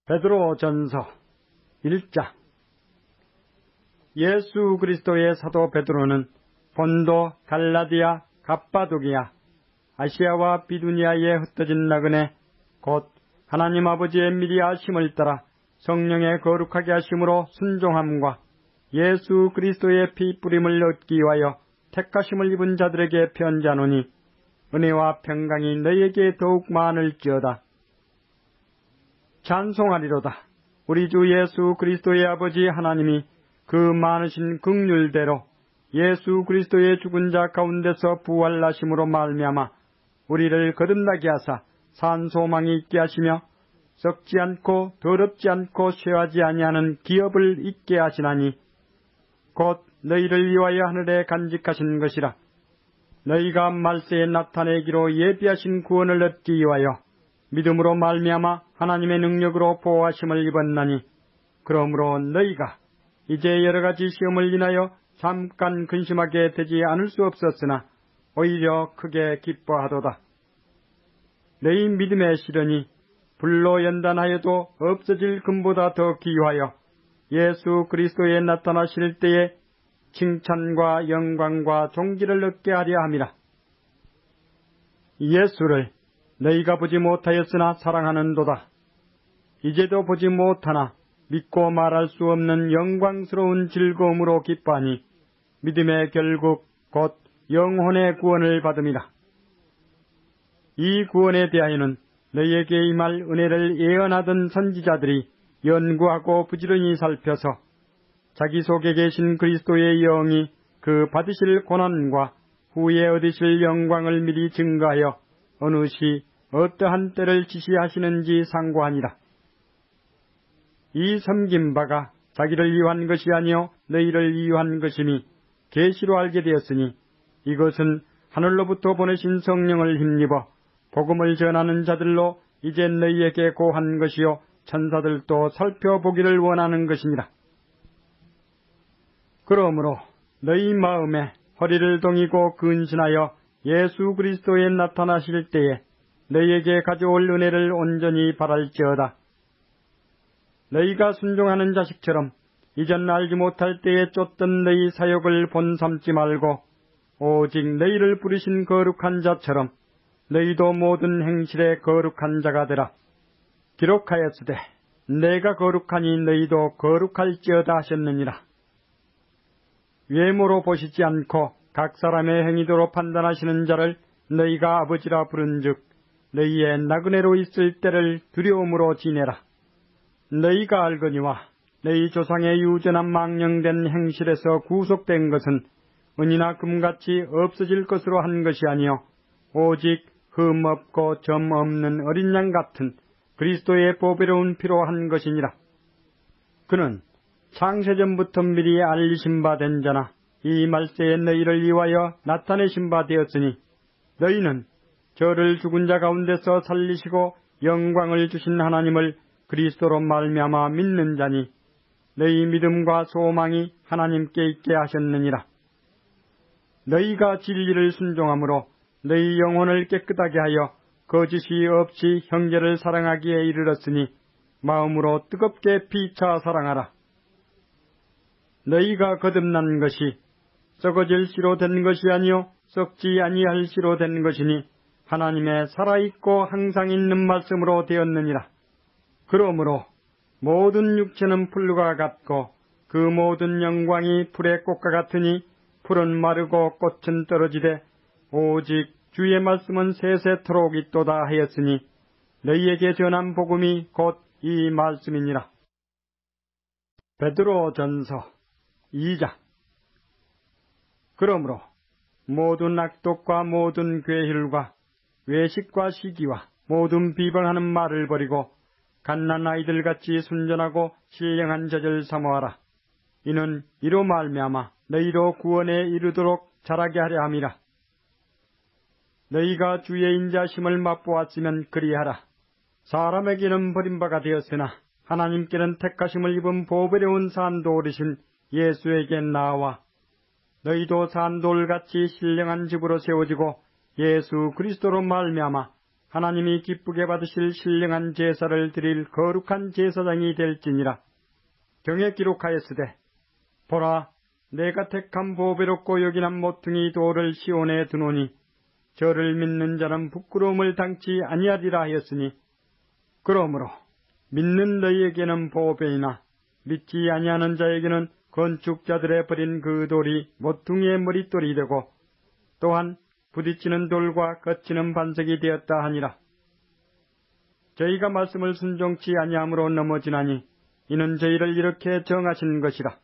베드로전서 1장. 예수 그리스도의 사도 베드로는 본도, 갈라디아, 갑바도기아, 아시아와 비두니아에 흩어진 나그네 곧 하나님 아버지의 미리 아심을 따라 성령의 거룩하게 하심으로 순종함과 예수 그리스도의 피 뿌림을 얻기 위하여 택하심을 입은 자들에게 편지하노니 은혜와 평강이 너희에게 더욱 많을지어다. 찬송하리로다. 우리 주 예수 그리스도의 아버지 하나님이 그 많으신 긍휼대로 예수 그리스도의 죽은 자 가운데서 부활하심으로 말미암아 우리를 거듭나게 하사 산 소망이 있게 하시며 썩지 않고 더럽지 않고 쇠하지 아니하는 기업을 있게 하시나니 곧 너희를 위하여 하늘에 간직하신 것이라. 너희가 말세에 나타내기로 예비하신 구원을 얻기 위하여 믿음으로 말미암아 하나님의 능력으로 보호하심을 입었나니 그러므로 너희가 이제 여러 가지 시험을 인하여 잠깐 근심하게 되지 않을 수 없었으나 오히려 크게 기뻐하도다. 너희 믿음의 시련이 불로 연단하여도 없어질 금보다 더 귀하여 예수 그리스도에 나타나실 때에 칭찬과 영광과 존귀를 얻게 하려 함이라. 예수를 너희가 보지 못하였으나 사랑하는도다. 이제도 보지 못하나 믿고 말할 수 없는 영광스러운 즐거움으로 기뻐하니 믿음의 결국 곧 영혼의 구원을 받음이라. 이 구원에 대하여는 너희에게 임할 은혜를 예언하던 선지자들이 연구하고 부지런히 살펴서 자기 속에 계신 그리스도의 영이 그 받으실 고난과 후에 얻으실 영광을 미리 증거하여 어느 시 어떠한 때를 지시하시는지 상고하니라. 이 섬긴 바가 자기를 위한 것이 아니요 너희를 위한 것이니 계시로 알게 되었으니 이것은 하늘로부터 보내신 성령을 힘입어 복음을 전하는 자들로 이제 너희에게 고한 것이요 천사들도 살펴보기를 원하는 것이니라. 그러므로 너희 마음에 허리를 동이고 근신하여 예수 그리스도에 나타나실 때에 너희에게 가져올 은혜를 온전히 바랄지어다. 너희가 순종하는 자식처럼 이전 알지 못할 때에 쫓던 너희 사역을 본삼지 말고 오직 너희를 부르신 거룩한 자처럼 너희도 모든 행실에 거룩한 자가 되라. 기록하였으되 내가 거룩하니 너희도 거룩할지어다 하셨느니라. 외모로 보시지 않고 각 사람의 행위대로 판단하시는 자를 너희가 아버지라 부른즉 너희의 나그네로 있을 때를 두려움으로 지내라. 너희가 알거니와 너희 조상의 유전한 망령된 행실에서 구속된 것은 은이나 금같이 없어질 것으로 한 것이 아니요 오직 흠 없고 점 없는 어린 양 같은 그리스도의 보배로운 피로 한 것이니라. 그는 창세전부터 미리 알리신 바 된 자나 이 말세에 너희를 위하여 나타내신 바 되었으니 너희는 저를 죽은 자 가운데서 살리시고 영광을 주신 하나님을 그리스도로 말미암아 믿는 자니 너희 믿음과 소망이 하나님께 있게 하셨느니라. 너희가 진리를 순종함으로 너희 영혼을 깨끗하게 하여 거짓이 없이 형제를 사랑하기에 이르렀으니 마음으로 뜨겁게 피차 사랑하라. 너희가 거듭난 것이 썩어질 씨로 된 것이 아니요 썩지 아니할 씨로 된 것이니 하나님의 살아있고 항상 있는 말씀으로 되었느니라. 그러므로 모든 육체는 풀과 같고 그 모든 영광이 풀의 꽃과 같으니 풀은 마르고 꽃은 떨어지되 오직 주의 말씀은 세세토록 있도다 하였으니 너희에게 전한 복음이 곧 이 말씀이니라. 베드로전서 2장. 그러므로 모든 악독과 모든 괴혈과 외식과 시기와 모든 비방하는 말을 버리고 갓난 아이들같이 순전하고 신령한 젖을 사모하라. 이는 이로 말미암아 너희로 구원에 이르도록 자라게 하려 함이라. 너희가 주의 인자심을 맛보았으면 그리하라. 사람에게는 버림바가 되었으나 하나님께는 택하심을 입은 보배로운 산돌이신 예수에게 나와 너희도 산돌같이 신령한 집으로 세워지고 예수 그리스도로 말미암아 하나님이 기쁘게 받으실 신령한 제사를 드릴 거룩한 제사장이 될지니라. 경에 기록하였으되 보라, 내가 택한 보배롭고 요긴한 모퉁이 돌을 시온에 두노니 저를 믿는 자는 부끄러움을 당치 아니하리라 하였으니, 그러므로 믿는 너희에게는 보배이나 믿지 아니하는 자에게는 건축자들의 버린 그 돌이 모퉁이의 머릿돌이 되고 또한 부딪히는 돌과 거치는 반석이 되었다 하니라. 저희가 말씀을 순종치 아니함으로 넘어지나니 이는 저희를 이렇게 정하신 것이라.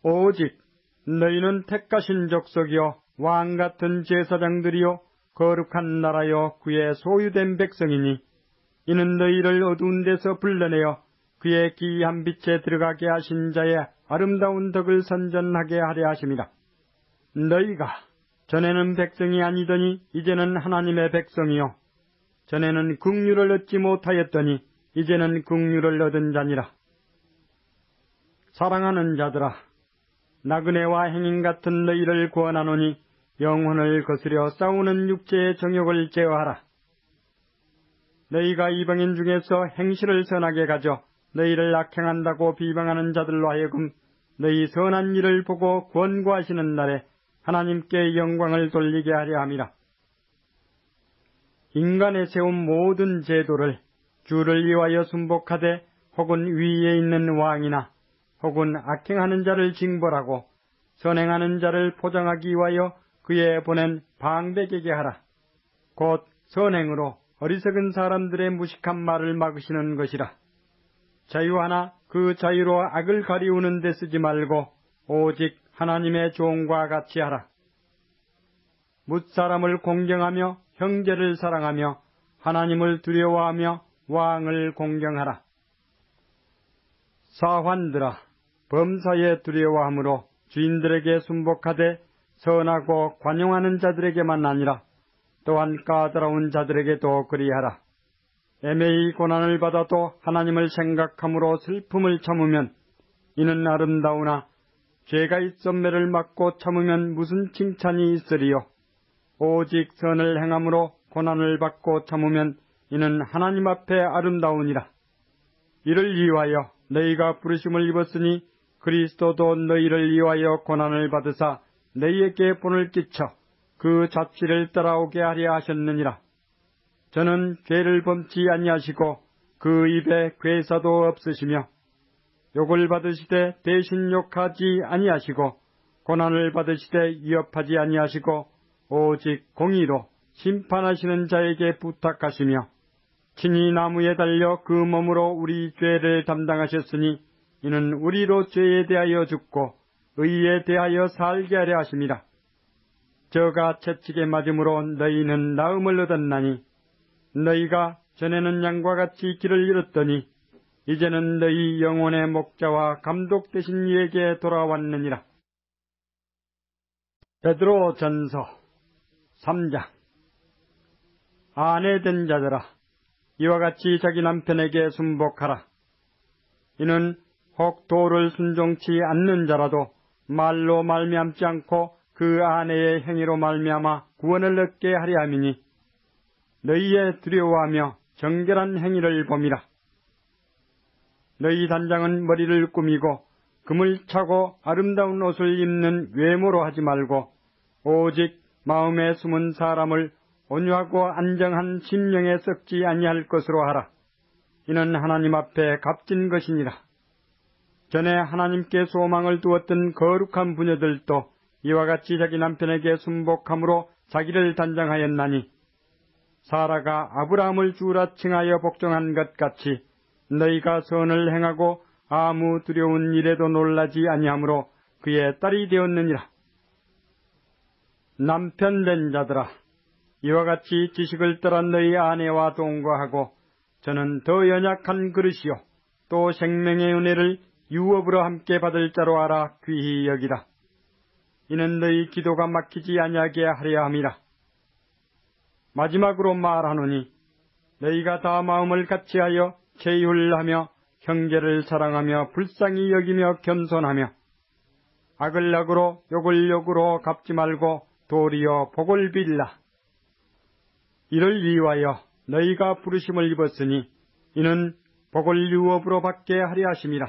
오직 너희는 택하신 족속이요 왕같은 제사장들이요 거룩한 나라요 그의 소유된 백성이니 이는 너희를 어두운 데서 불러내어 그의 기이한 빛에 들어가게 하신 자의 아름다운 덕을 선전하게 하려 하심이라. 너희가 전에는 백성이 아니더니 이제는 하나님의 백성이요 전에는 긍휼을 얻지 못하였더니 이제는 긍휼을 얻은 자니라. 사랑하는 자들아, 나그네와 행인 같은 너희를 구원하노니 영혼을 거스려 싸우는 육체의 정욕을 제어하라. 너희가 이방인 중에서 행실을 선하게 가져 너희를 악행한다고 비방하는 자들로 하여금 너희 선한 일을 보고 권고하시는 날에 하나님께 영광을 돌리게 하려 함이라. 인간의 세운 모든 제도를 주를 위하여 순복하되 혹은 위에 있는 왕이나 혹은 악행하는 자를 징벌하고 선행하는 자를 포장하기 위하여 그에 보낸 방백에게 하라. 곧 선행으로 어리석은 사람들의 무식한 말을 막으시는 것이라. 자유하나 그 자유로 악을 가리우는 데 쓰지 말고 오직 하나님의 종과 같이 하라. 뭇사람을 공경하며 형제를 사랑하며 하나님을 두려워하며 왕을 공경하라. 사환들아, 범사에 두려워함으로 주인들에게 순복하되 선하고 관용하는 자들에게만 아니라 또한 까다로운 자들에게도 그리하라. 애매히 고난을 받아도 하나님을 생각함으로 슬픔을 참으면 이는 아름다우나 죄가 있음매를 맞고 참으면 무슨 칭찬이 있으리요. 오직 선을 행함으로 고난을 받고 참으면 이는 하나님 앞에 아름다우니라. 이를 위하여 너희가 부르심을 입었으니 그리스도도 너희를 위하여 고난을 받으사 너희에게 본을 끼쳐 그 잡지를 따라오게 하려 하셨느니라. 저는 죄를 범치 아니하시고 그 입에 괴사도 없으시며 욕을 받으시되 대신 욕하지 아니하시고 고난을 받으시되 위협하지 아니하시고 오직 공의로 심판하시는 자에게 부탁하시며 친히 나무에 달려 그 몸으로 우리 죄를 담당하셨으니 이는 우리로 죄에 대하여 죽고 의에 대하여 살게 하려 하심이라. 저가 채찍에 맞음으로 너희는 나음을 얻었나니 너희가 전에는 양과 같이 길을 잃었더니 이제는 너희 영혼의 목자와 감독 되신 이에게 돌아왔느니라. 베드로 전서 3장. 아내 된 자들아, 이와 같이 자기 남편에게 순복하라. 이는 혹 도를 순종치 않는 자라도 말로 말미암지 않고 그 아내의 행위로 말미암아 구원을 얻게 하려 함이니 너희의 두려워하며 정결한 행위를 봄이라. 너희 단장은 머리를 꾸미고 금을 차고 아름다운 옷을 입는 외모로 하지 말고 오직 마음에 숨은 사람을 온유하고 안정한 심령에 썩지 아니할 것으로 하라. 이는 하나님 앞에 값진 것이니라. 전에 하나님께 소망을 두었던 거룩한 부녀들도 이와 같이 자기 남편에게 순복함으로 자기를 단장하였나니 사라가 아브라함을 주라 칭하여 복종한 것 같이 너희가 선을 행하고 아무 두려운 일에도 놀라지 아니하므로 그의 딸이 되었느니라. 남편 된 자들아, 이와 같이 지식을 따라 너희 아내와 동거하고 저는 더 연약한 그릇이요 또 생명의 은혜를 유업으로 함께 받을 자로 알아 귀히 여기라. 이는 너희 기도가 막히지 아니하게 하려 함이라. 마지막으로 말하노니 너희가 다 마음을 같이하여 제율하며 형제를 사랑하며 불쌍히 여기며 겸손하며 악을 악으로 욕을 욕으로 갚지 말고 도리어 복을 빌라. 이를 위하여 너희가 부르심을 입었으니 이는 복을 유업으로 받게 하려 하심이라.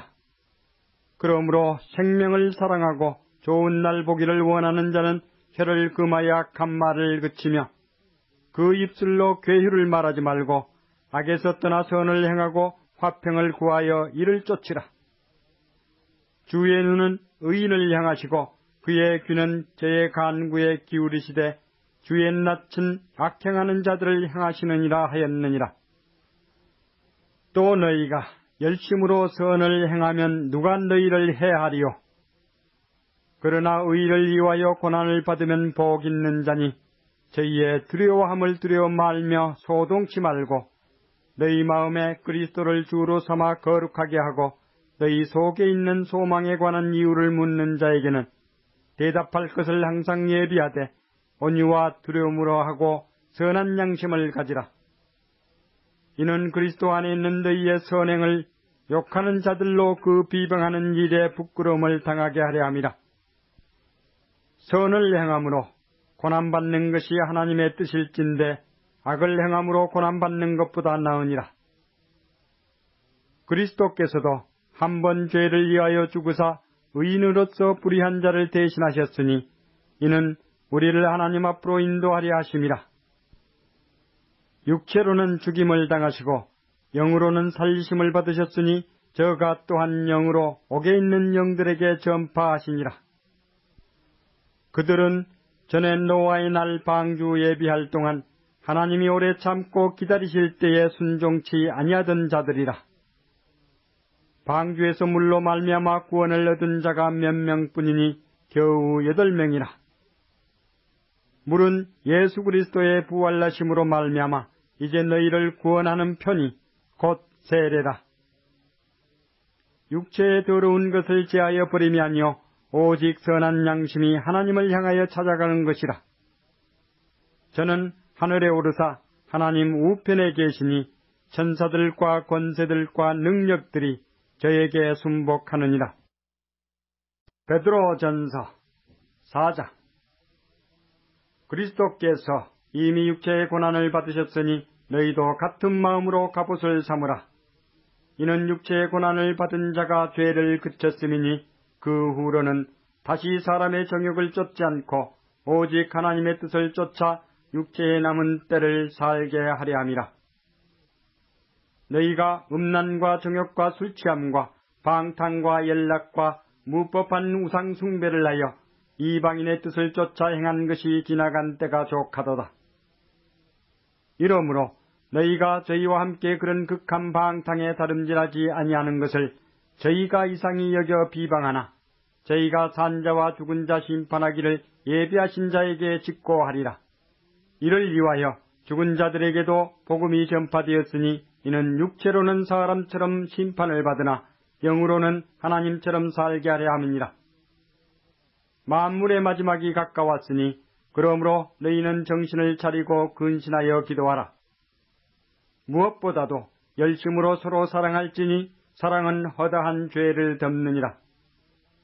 그러므로 생명을 사랑하고 좋은 날 보기를 원하는 자는 혀를 금하여 악한 말을 그치며 그 입술로 괴휴를 말하지 말고 악에서 떠나 선을 행하고 화평을 구하여 이를 쫓으라. 주의 눈은 의인을 향하시고 그의 귀는 저의 간구에 기울이시되 주의 낯은 악행하는 자들을 향하시느니라 하였느니라. 또 너희가 열심으로 선을 행하면 누가 너희를 해하리요? 그러나 의를 위하여 고난을 받으면 복 있는 자니 저희의 두려워함을 두려워 말며 소동치 말고 너희 마음에 그리스도를 주로 삼아 거룩하게 하고 너희 속에 있는 소망에 관한 이유를 묻는 자에게는 대답할 것을 항상 예비하되 온유와 두려움으로 하고 선한 양심을 가지라. 이는 그리스도 안에 있는 너희의 선행을 욕하는 자들로 그 비방하는 일에 부끄러움을 당하게 하려 함이라. 선을 행함으로 고난받는 것이 하나님의 뜻일진데 악을 행함으로 고난받는 것보다 나으니라. 그리스도께서도 한 번 죄를 위하여 죽으사 의인으로서 불의한 자를 대신하셨으니 이는 우리를 하나님 앞으로 인도하려 하심이라. 육체로는 죽임을 당하시고 영으로는 살리심을 받으셨으니 저가 또한 영으로 옥에 있는 영들에게 전파하시니라. 그들은 전에 노아의 날 방주 예비할 동안 하나님이 오래 참고 기다리실 때에 순종치 아니하던 자들이라. 방주에서 물로 말미암아 구원을 얻은 자가 몇 명뿐이니 겨우 8명이라. 물은 예수 그리스도의 부활나심으로 말미암아 이제 너희를 구원하는 편이 곧 세례라. 육체의 더러운 것을 제하여 버림이 아니요 오직 선한 양심이 하나님을 향하여 찾아가는 것이라. 저는 하늘에 오르사 하나님 우편에 계시니 천사들과 권세들과 능력들이 저에게 순복하느니라. 베드로전서 4장. 그리스도께서 이미 육체의 고난을 받으셨으니 너희도 같은 마음으로 갑옷을 삼으라. 이는 육체의 고난을 받은 자가 죄를 그쳤음이니 그 후로는 다시 사람의 정욕을 쫓지 않고 오직 하나님의 뜻을 쫓아 육체에 남은 때를 살게 하려 함이라. 너희가 음란과 정욕과 술취함과 방탕과 연락과 무법한 우상 숭배를 하여 이방인의 뜻을 쫓아 행한 것이 지나간 때가 족하도다. 이러므로 너희가 저희와 함께 그런 극한 방탕에 다름질하지 아니하는 것을 저희가 이상히 여겨 비방하나 저희가 산자와 죽은 자 심판하기를 예비하신 자에게 직고하리라. 이를 위하여 죽은 자들에게도 복음이 전파되었으니 이는 육체로는 사람처럼 심판을 받으나 영으로는 하나님처럼 살게 하려 함이니라. 만물의 마지막이 가까웠으니 그러므로 너희는 정신을 차리고 근신하여 기도하라. 무엇보다도 열심으로 서로 사랑할지니 사랑은 허다한 죄를 덮느니라.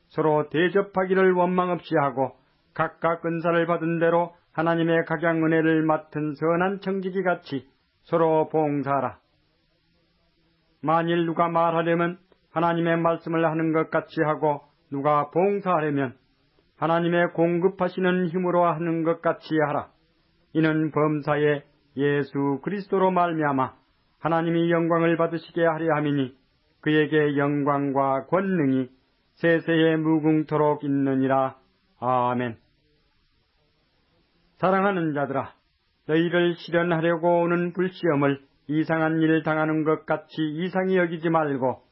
서로 대접하기를 원망 없이 하고 각각 은사를 받은 대로 하나님의 각양 은혜를 맡은 선한 청지기 같이 서로 봉사하라. 만일 누가 말하려면 하나님의 말씀을 하는 것 같이 하고 누가 봉사하려면 하나님의 공급하시는 힘으로 하는 것 같이 하라. 이는 범사에 예수 그리스도로 말미암아 하나님이 영광을 받으시게 하려 함이니 그에게 영광과 권능이 세세에 무궁토록 있느니라. 아멘. 사랑하는 자들아, 너희를 시련하려고 오는 불시험을 이상한 일 당하는 것 같이 이상히 여기지 말고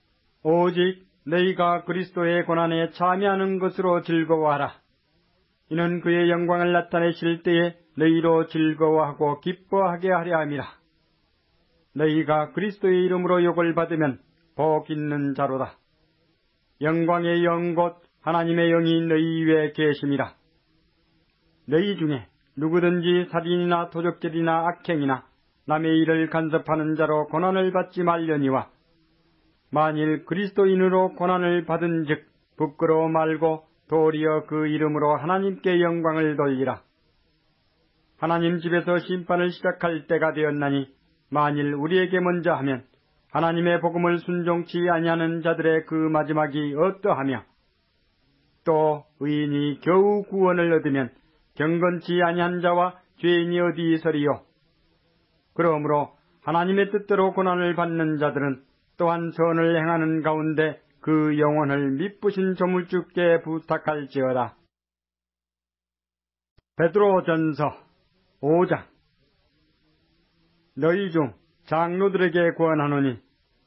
오직 너희가 그리스도의 고난에 참여하는 것으로 즐거워하라. 이는 그의 영광을 나타내실 때에 너희로 즐거워하고 기뻐하게 하려 함이라. 너희가 그리스도의 이름으로 욕을 받으면 복 있는 자로다. 영광의 영 곧 하나님의 영이 너희 위에 계심이라. 너희 중에 누구든지 살인이나 도적질이나 악행이나 남의 일을 간섭하는 자로 고난을 받지 말려니와 만일 그리스도인으로 고난을 받은 즉 부끄러워 말고 도리어 그 이름으로 하나님께 영광을 돌리라. 하나님 집에서 심판을 시작할 때가 되었나니 만일 우리에게 먼저 하면 하나님의 복음을 순종치 아니하는 자들의 그 마지막이 어떠하며 또 의인이 겨우 구원을 얻으면 경건치 아니한 자와 죄인이 어디 있으리요. 그러므로 하나님의 뜻대로 고난을 받는 자들은 또한 선을 행하는 가운데 그 영혼을 미쁘신 조물주께 부탁할지어다. 베드로전서 5장. 너희 중 장로들에게 권하노니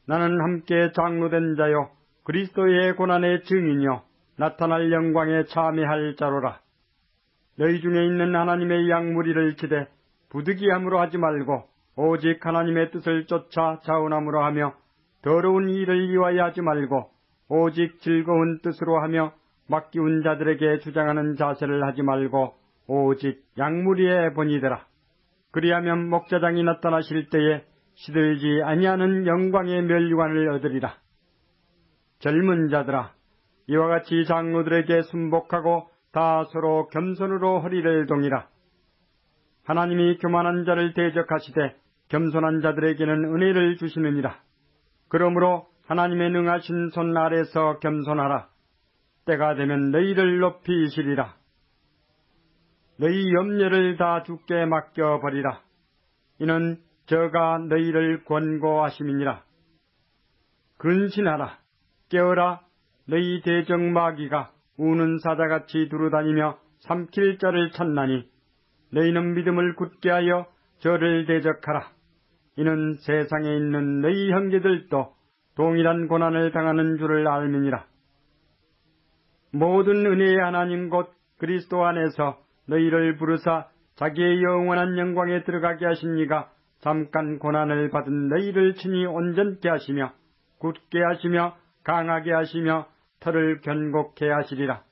나는 함께 장로된 자요 그리스도의 고난의 증인이요 나타날 영광에 참여할 자로라. 너희 중에 있는 하나님의 양무리를 치되 부득이함으로 하지 말고 오직 하나님의 뜻을 쫓아 자원함으로 하며 더러운 일을 위하여 하지 말고 오직 즐거운 뜻으로 하며 맡기운 자들에게 주장하는 자세를 하지 말고 오직 양무리의 본이되라. 그리하면 목자장이 나타나실 때에 시들지 아니하는 영광의 면류관을 얻으리라. 젊은 자들아, 이와 같이 장로들에게 순복하고 다 서로 겸손으로 허리를 동이라. 하나님이 교만한 자를 대적하시되 겸손한 자들에게는 은혜를 주시느니라. 그러므로 하나님의 능하신 손 아래서 겸손하라. 때가 되면 너희를 높이시리라. 너희 염려를 다 주께 맡겨버리라. 이는 저가 너희를 권고하심이니라. 근신하라. 깨어라. 너희 대적 마귀가 우는 사자같이 두루다니며 삼킬 자를 찾나니 너희는 믿음을 굳게 하여 저를 대적하라. 이는 세상에 있는 너희 형제들도 동일한 고난을 당하는 줄을 알미니라. 모든 은혜의 하나님 곧 그리스도 안에서 너희를 부르사 자기의 영원한 영광에 들어가게 하신 이가 잠깐 고난을 받은 너희를 친히 온전케 하시며 굳게 하시며 강하게 하시며 털을 견고케 하시리라.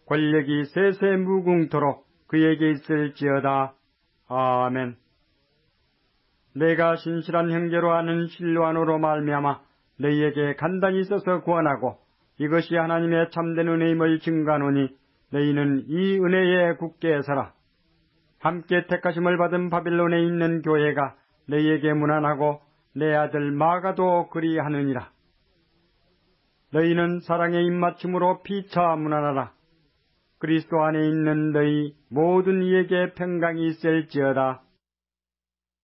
권력이 세세 무궁토록 그에게 있을지어다. 아멘. 내가 신실한 형제로 아는 실로아노로 말미암아 너희에게 간단히 써서 구원하고 이것이 하나님의 참된 은혜임을 증거하노니 너희는 이 은혜에 굳게 서라. 함께 택하심을 받은 바빌론에 있는 교회가 너희에게 문안하고 내 아들 마가도 그리하느니라. 너희는 사랑의 입맞춤으로 피차 문안하라. 그리스도 안에 있는 너희 모든 이에게 평강이 있을지어다.